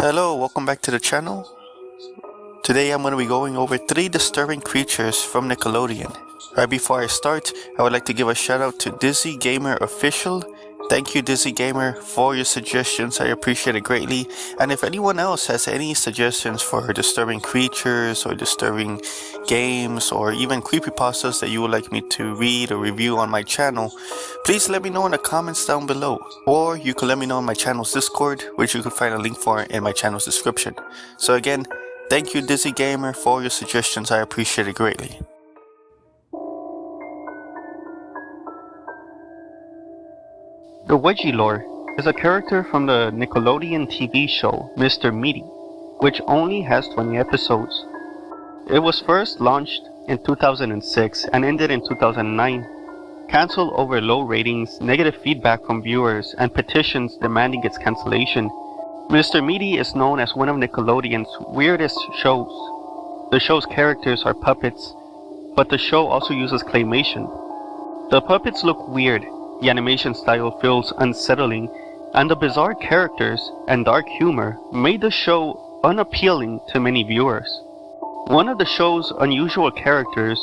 Hello, welcome back to the channel. Today I'm going to be going over 3 disturbing creatures from Nickelodeon. Right before I start, I would like to give a shout out to Dizzy Gamer Official. Thank you Dizzy Gamer for your suggestions, I appreciate it greatly. And if anyone else has any suggestions for disturbing creatures or disturbing games or even creepypastas that you would like me to read or review on my channel, please let me know in the comments down below. Or you can let me know in my channel's Discord, which you can find a link for in my channel's description. So again, thank you Dizzy Gamer for your suggestions, I appreciate it greatly. The Wedgie Lord is a character from the Nickelodeon TV show Mr.Meaty, which only has 20 episodes. It was first launched in 2006 and ended in 2009, cancelled over low ratings, negative feedback from viewers, and petitions demanding its cancellation. Mr.Meaty is known as one of Nickelodeon's weirdest shows. The show's characters are puppets, but the show also uses claymation. The puppets look weird, the animation style feels unsettling, and the bizarre characters and dark humor made the show unappealing to many viewers. One of the show's unusual characters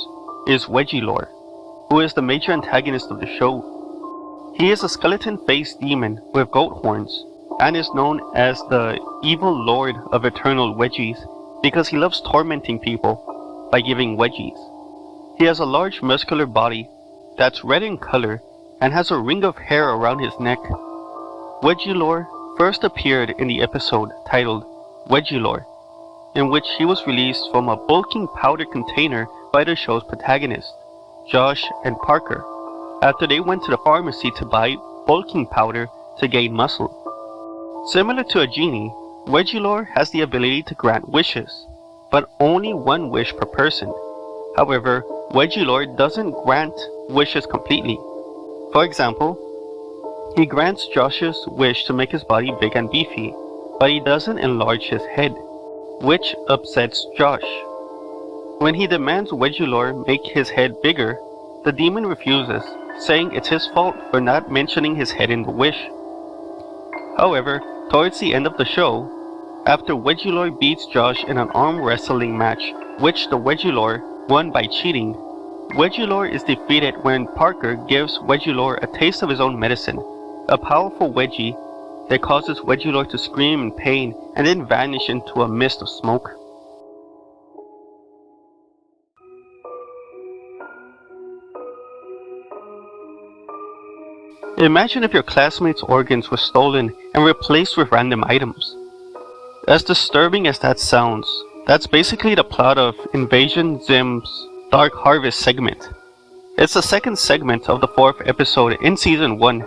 is Wedgie Lord, who is the major antagonist of the show. He is a skeleton-faced demon with goat horns, and is known as the evil lord of eternal wedgies because he loves tormenting people by giving wedgies. He has a large muscular body that's red in color and has a ring of hair around his neck. Wedgie Lord first appeared in the episode titled Wedgie Lord, in which he was released from a bulking powder container by the show's protagonists, Josh and Parker, after they went to the pharmacy to buy bulking powder to gain muscle. Similar to a genie, Wedgie Lord has the ability to grant wishes, but only one wish per person. However, Wedgie Lord doesn't grant wishes completely. For example, he grants Josh's wish to make his body big and beefy, but he doesn't enlarge his head, which upsets Josh. When he demands Wedgie Lord make his head bigger, the demon refuses, saying it's his fault for not mentioning his head in the wish. However, towards the end of the show, after Wedgie Lord beats Josh in an arm wrestling match, which the Wedgie Lord won by cheating, Wedgie Lord is defeated when Parker gives Wedgie Lord a taste of his own medicine, a powerful wedgie that causes Wedgie Lord to scream in pain and then vanish into a mist of smoke. Imagine if your classmates' organs were stolen and replaced with random items. As disturbing as that sounds, that's basically the plot of Invasion Zim's Dark Harvest segment. It's the second segment of the 4th episode in Season 1.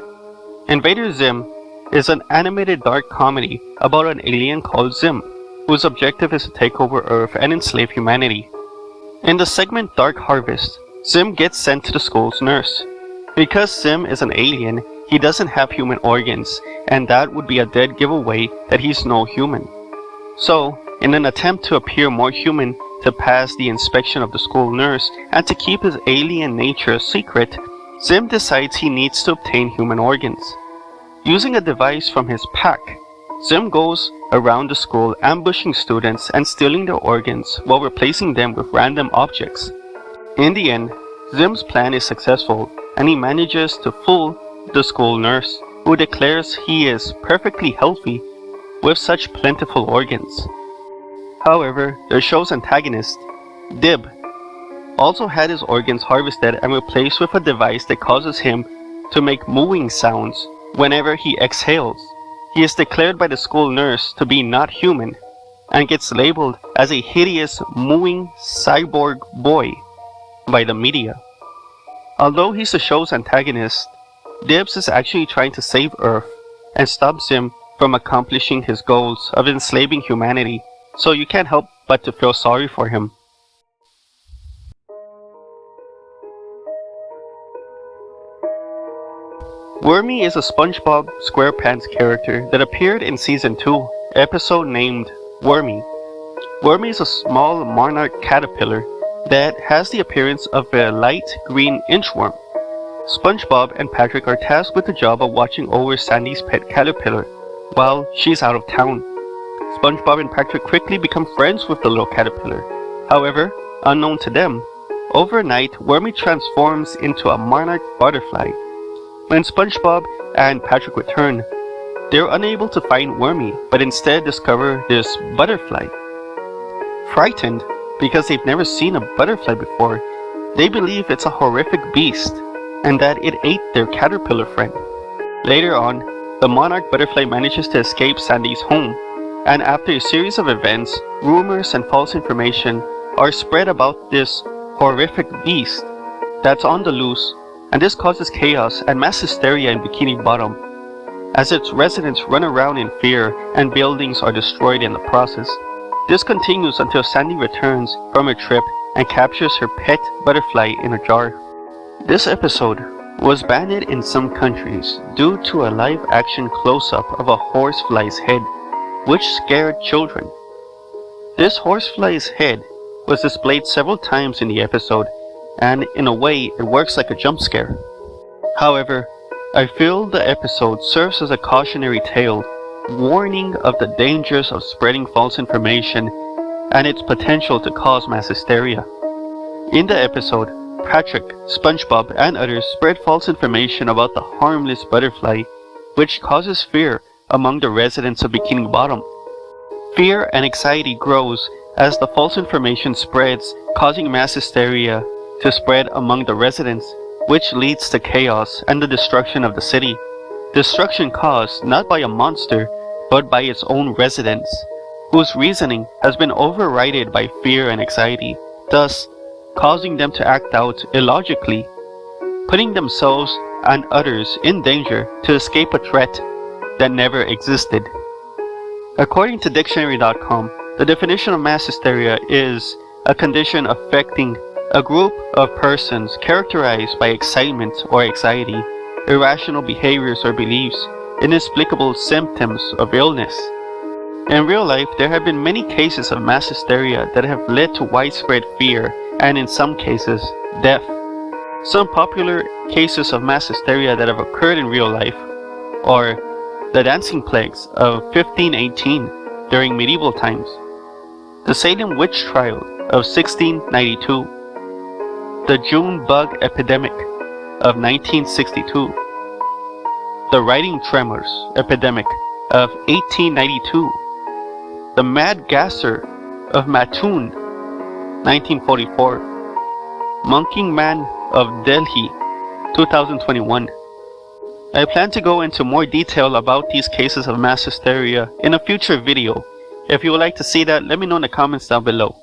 Invader Zim is an animated dark comedy about an alien called Zim, whose objective is to take over Earth and enslave humanity. In the segment Dark Harvest, Zim gets sent to the school's nurse. Because Zim is an alien, he doesn't have human organs, and that would be a dead giveaway that he's no human. So, in an attempt to appear more human, to pass the inspection of the school nurse, and to keep his alien nature a secret, Zim decides he needs to obtain human organs. Using a device from his pack, Zim goes around the school ambushing students and stealing their organs while replacing them with random objects. In the end, Zim's plan is successful, and he manages to fool the school nurse, who declares he is perfectly healthy with such plentiful organs. However, the show's antagonist, Dib, also had his organs harvested and replaced with a device that causes him to make mooing sounds whenever he exhales. He is declared by the school nurse to be not human, and gets labeled as a hideous mooing cyborg boy by the media. Although he's the show's antagonist, Dibs is actually trying to save Earth and stops him from accomplishing his goals of enslaving humanity, so you can't help but to feel sorry for him. Wormy is a SpongeBob SquarePants character that appeared in Season 2, episode named Wormy. Wormy is a small monarch caterpillar that has the appearance of a light green inchworm. SpongeBob and Patrick are tasked with the job of watching over Sandy's pet caterpillar while she's out of town. SpongeBob and Patrick quickly become friends with the little caterpillar. However, unknown to them, overnight Wormy transforms into a monarch butterfly. When SpongeBob and Patrick return, they're unable to find Wormy, but instead discover this butterfly. Frightened, because they've never seen a butterfly before, they believe it's a horrific beast, and that it ate their caterpillar friend. Later on, the monarch butterfly manages to escape Sandy's home, and after a series of events, rumors and false information are spread about this horrific beast that's on the loose, and this causes chaos and mass hysteria in Bikini Bottom, as its residents run around in fear and buildings are destroyed in the process. This continues until Sandy returns from a trip and captures her pet butterfly in a jar. This episode was banned in some countries due to a live-action close-up of a horsefly's head, which scared children. This horsefly's head was displayed several times in the episode, and in a way it works like a jump scare. However, I feel the episode serves as a cautionary tale, warning of the dangers of spreading false information and its potential to cause mass hysteria. In the episode, Patrick, SpongeBob, and others spread false information about the harmless butterfly, which causes fear among the residents of Bikini Bottom. Fear and anxiety grows as the false information spreads, causing mass hysteria to spread among the residents, which leads to chaos and the destruction of the city. Destruction caused not by a monster, but by its own residents, whose reasoning has been overridden by fear and anxiety, thus causing them to act out illogically, putting themselves and others in danger to escape a threat that never existed. According to dictionary.com, the definition of mass hysteria is a condition affecting a group of persons characterized by excitement or anxiety, irrational behaviors or beliefs, inexplicable symptoms of illness. In real life, there have been many cases of mass hysteria that have led to widespread fear and in some cases, death. Some popular cases of mass hysteria that have occurred in real life are the dancing plagues of 1518 during medieval times, the Salem witch trial of 1692, the June bug epidemic of 1962, the writing tremors epidemic of 1892, the mad gasser of Mattoon 1944, Monkey Man of Delhi 2021. I plan to go into more detail about these cases of mass hysteria in a future video. If you would like to see that, let me know in the comments down below.